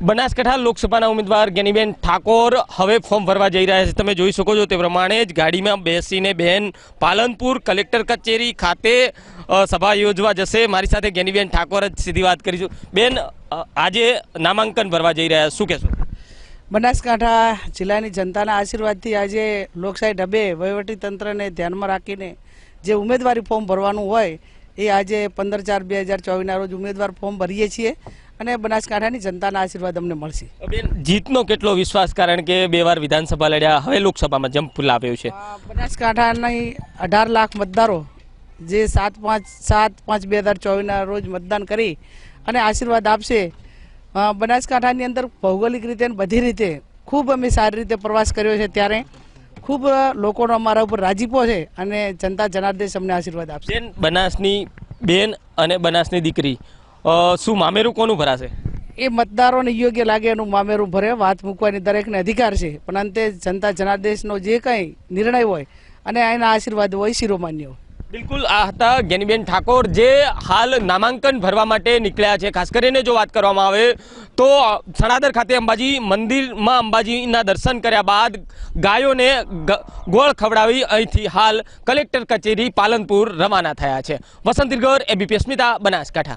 બનાસકાંઠા લોકસભાના ઉમેદવાર જ્ઞાનીબેન ઠાકોર હવે ફોર્મ ભરવા જઈ રહ્યા છે। તમે જોઈ શકો છો તે પ્રમાણે જ ગાડીમાં બેસીને બહેન પાલનપુર કલેક્ટર કચેરી ખાતે સભા યોજવા જશે। મારી સાથે જ્ઞાનીબેન ઠાકોર જ સીધી વાત કરીશું। બેન, આજે નામાંકન ભરવા જઈ રહ્યા, શું કહેશો? બનાસકાંઠા જિલ્લાની જનતાના આશીર્વાદથી આજે લોકશાહી ઢબે વહીવટી તંત્રને ધ્યાનમાં રાખીને જે ઉમેદવારી ફોર્મ ભરવાનું હોય એ આજે 15/4/2024ના રોજ ઉમેદવાર ફોર્મ ભરીએ છીએ અને બનાસકાંઠાની જનતાના આશીર્વાદ અમને મળશે। બેન, જીતનો કેટલો વિશ્વાસ? કારણ કે 2 વાર વિધાનસભા લડ્યા, હવે લોકસભામાં જંપ લાવ્યો છે। બનાસકાંઠાની 18 લાખ મતદારો જે 7/5/2024ના રોજ મતદાન કરી અને આશીર્વાદ આપશે। બનાસકાંઠાની અંદર ભૌગોલિક રીતે બધી રીતે ખૂબ અમે સારી રીતે પ્રવાસ કર્યો છે, ત્યારે ખૂબ લોકોનો અમારા ઉપર રાજીપો છે અને જનતા જનાર્દન અમને આશીર્વાદ આપશે। બેન, બનાસની બેન અને બનાસની દીકરી, શું મામેરું કોનું ભરાશે? એ મતદારોને યોગ્ય લાગે એનું મામેરું ભરે, વાત મૂકવાની દરેકને અધિકાર છે, પણ અંતે જનતા જનાર્દનનો જે કંઈ નિર્ણય હોય અને એના આશીર્વાદ હોય શિરોમાન્ય હોય। બિલકુલ, આ હતા જ્ઞાનીબેન ઠાકોર જે હાલ નામાંકન ભરવા માટે નીકળ્યા છે। ખાસ કરીને જો વાત કરવામાં આવે તો સણાદર ખાતે અંબાજી મંદિરમાં અંબાજીના દર્શન કર્યા બાદ ગાયોને ગોળ ખવડાવી અહીંથી હાલ કલેક્ટર કચેરી પાલનપુર રવાના થયા છે। વસંત દિરગર, એબીપી અસ્મિતા, બનાસકાંઠા।